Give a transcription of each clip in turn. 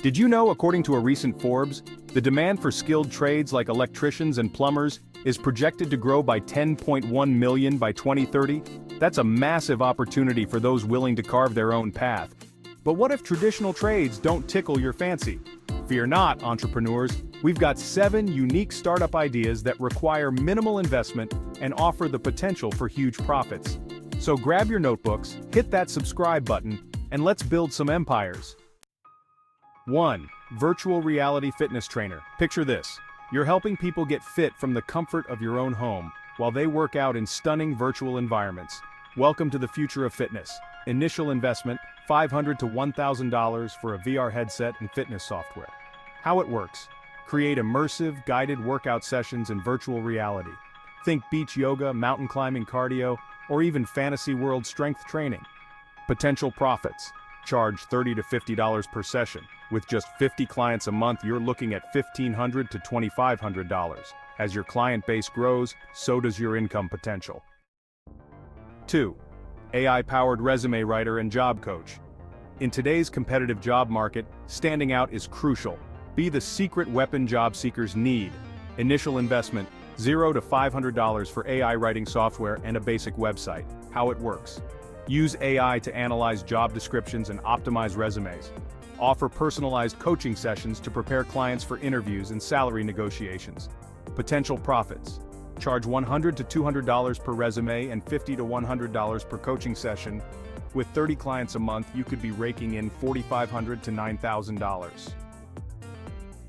Did you know, according to a recent Forbes, the demand for skilled trades like electricians and plumbers is projected to grow by 10.1 million by 2030? That's a massive opportunity for those willing to carve their own path. But what if traditional trades don't tickle your fancy? Fear not, entrepreneurs. We've got 7 unique startup ideas that require minimal investment and offer the potential for huge profits. So grab your notebooks, hit that subscribe button, and let's build some empires. 1. Virtual reality fitness trainer. Picture this. You're helping people get fit from the comfort of your own home, while they work out in stunning virtual environments. Welcome to the future of fitness. Initial investment, $500 to $1,000 for a VR headset and fitness software. How it works. Create immersive, guided workout sessions in virtual reality. Think beach yoga, mountain climbing cardio, or even fantasy world strength training. Potential profits. Charge $30 to $50 per session. With just 50 clients a month, you're looking at $1,500 to $2,500. As your client base grows, so does your income potential. 2. AI-powered resume writer and job coach. In today's competitive job market, standing out is crucial. Be the secret weapon job seekers need. Initial investment, $0 to $500 for AI writing software and a basic website. How it works. Use AI to analyze job descriptions and optimize resumes. Offer personalized coaching sessions to prepare clients for interviews and salary negotiations. Potential profits. Charge $100 to $200 per resume and $50 to $100 per coaching session. With 30 clients a month, you could be raking in $4,500 to $9,000.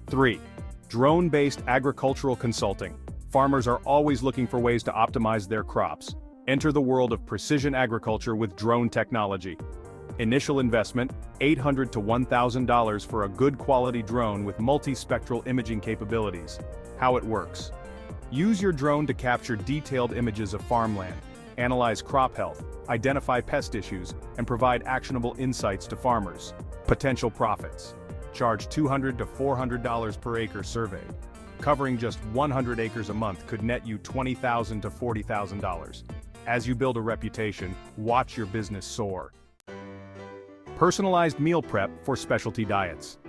3. Drone-based agricultural consulting. Farmers are always looking for ways to optimize their crops. Enter the world of precision agriculture with drone technology. Initial investment, $800 to $1,000 for a good quality drone with multispectral imaging capabilities. How it works. Use your drone to capture detailed images of farmland, analyze crop health, identify pest issues, and provide actionable insights to farmers. Potential profits. Charge $200 to $400 per acre surveyed. Covering just 100 acres a month could net you $20,000 to $40,000. As you build a reputation, watch your business soar. Personalized meal prep for specialty diets.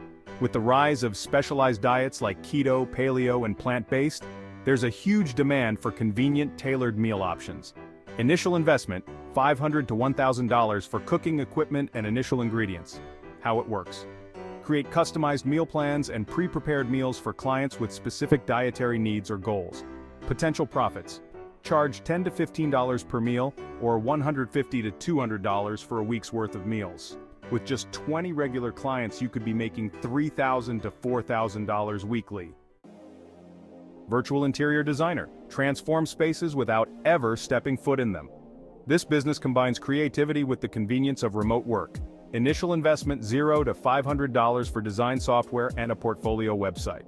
With the rise of specialized diets like keto, paleo, and plant-based, there's a huge demand for convenient, tailored meal options. Initial investment, $500 to $1,000 for cooking equipment and initial ingredients. How it works. Create customized meal plans and pre-prepared meals for clients with specific dietary needs or goals. Potential profits. Charge $10 to $15 per meal, or $150 to $200 for a week's worth of meals. With just 20 regular clients, you could be making $3,000 to $4,000 weekly. Virtual interior designer. Transform spaces without ever stepping foot in them. This business combines creativity with the convenience of remote work. Initial investment, $0 to $500 for design software and a portfolio website.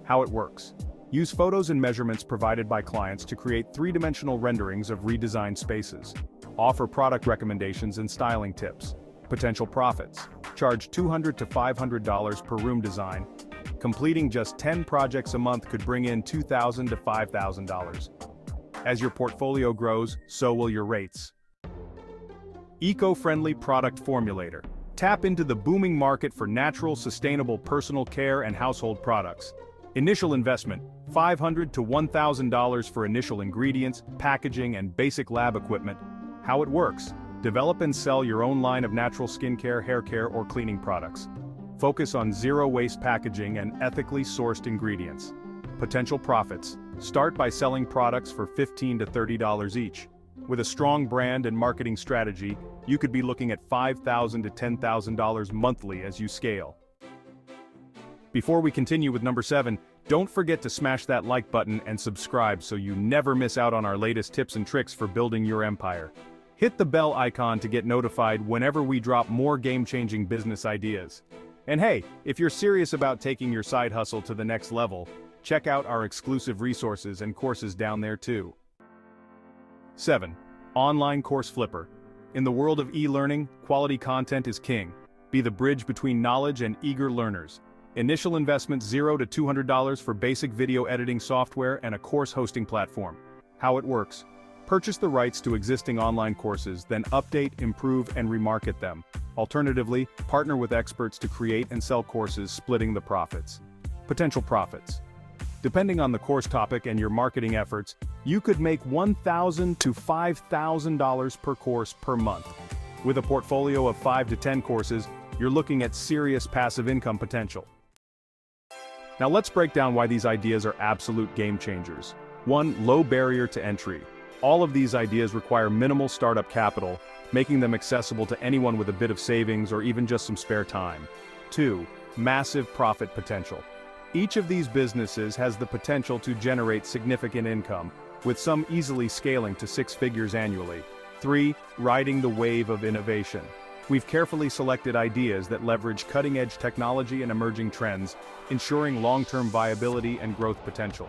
How it works. Use photos and measurements provided by clients to create 3-dimensional renderings of redesigned spaces. Offer product recommendations and styling tips. Potential profits. Charge $200 to $500 per room design. Completing just 10 projects a month could bring in $2,000 to $5,000. As your portfolio grows, so will your rates. Eco-friendly product formulator. Tap into the booming market for natural, sustainable personal care and household products. Initial investment, $500 to $1,000 for initial ingredients, packaging, and basic lab equipment. How it works. Develop and sell your own line of natural skincare, hair care, or cleaning products. Focus on zero-waste packaging and ethically sourced ingredients. Potential profits. Start by selling products for $15 to $30 each. With a strong brand and marketing strategy, you could be looking at $5,000 to $10,000 monthly as you scale. Before we continue with number 7, don't forget to smash that like button and subscribe so you never miss out on our latest tips and tricks for building your empire. Hit the bell icon to get notified whenever we drop more game-changing business ideas. And hey, if you're serious about taking your side hustle to the next level, check out our exclusive resources and courses down there too. 7. Online course flipper. In the world of e-learning, quality content is king. Be the bridge between knowledge and eager learners. Initial investment, $0 to $200 for basic video editing software and a course hosting platform. How it works. Purchase the rights to existing online courses, then update, improve, and remarket them. Alternatively, partner with experts to create and sell courses, splitting the profits. Potential profits. Depending on the course topic and your marketing efforts, you could make $1,000 to $5,000 per course per month. With a portfolio of 5 to 10 courses, you're looking at serious passive income potential. Now let's break down why these ideas are absolute game changers. 1. Low barrier to entry. All of these ideas require minimal startup capital, making them accessible to anyone with a bit of savings or even just some spare time. 2. Massive profit potential. Each of these businesses has the potential to generate significant income, with some easily scaling to 6 figures annually. 3. Riding the wave of innovation. We've carefully selected ideas that leverage cutting-edge technology and emerging trends, ensuring long-term viability and growth potential.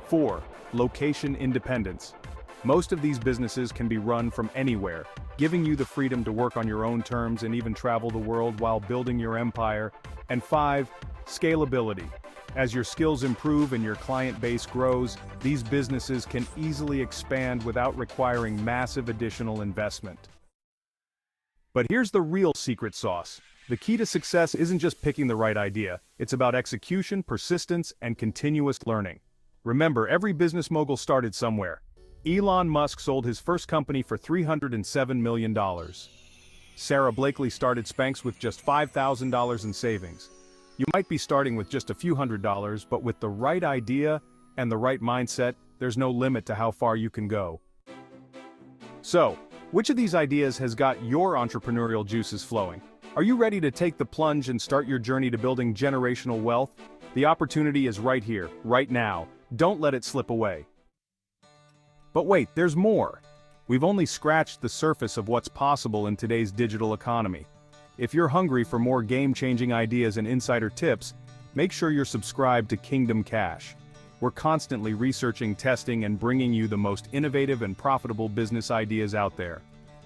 4. Location independence. Most of these businesses can be run from anywhere, giving you the freedom to work on your own terms and even travel the world while building your empire. And 5. Scalability. As your skills improve and your client base grows, these businesses can easily expand without requiring massive additional investment. But here's the real secret sauce. The key to success isn't just picking the right idea, it's about execution, persistence, and continuous learning. Remember, every business mogul started somewhere. Elon Musk sold his first company for $307 million. Sarah Blakely started Spanx with just $5,000 in savings. You might be starting with just a few $100s, but with the right idea and the right mindset, there's no limit to how far you can go. So, which of these ideas has got your entrepreneurial juices flowing? Are you ready to take the plunge and start your journey to building generational wealth? The opportunity is right here, right now. Don't let it slip away. But wait, there's more. We've only scratched the surface of what's possible in today's digital economy. If you're hungry for more game-changing ideas and insider tips, make sure you're subscribed to Kingdom Cash. We're constantly researching, testing, and bringing you the most innovative and profitable business ideas out there.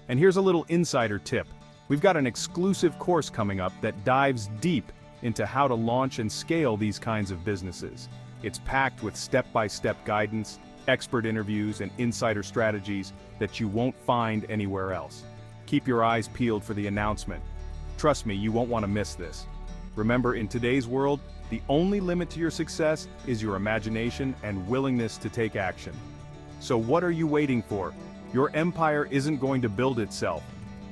And here's a little insider tip. We've got an exclusive course coming up that dives deep into how to launch and scale these kinds of businesses. It's packed with step-by-step guidance, expert interviews, and insider strategies that you won't find anywhere else. Keep your eyes peeled for the announcement. Trust me, you won't want to miss this. Remember, in today's world, the only limit to your success is your imagination and willingness to take action. So what are you waiting for? Your empire isn't going to build itself.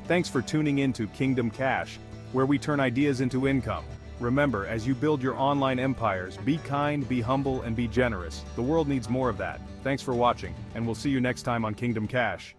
Thanks for tuning in to Kingdom Cash, where we turn ideas into income. Remember, as you build your online empires, be kind, be humble, and be generous. The world needs more of that. Thanks for watching, and we'll see you next time on Kingdom Cash.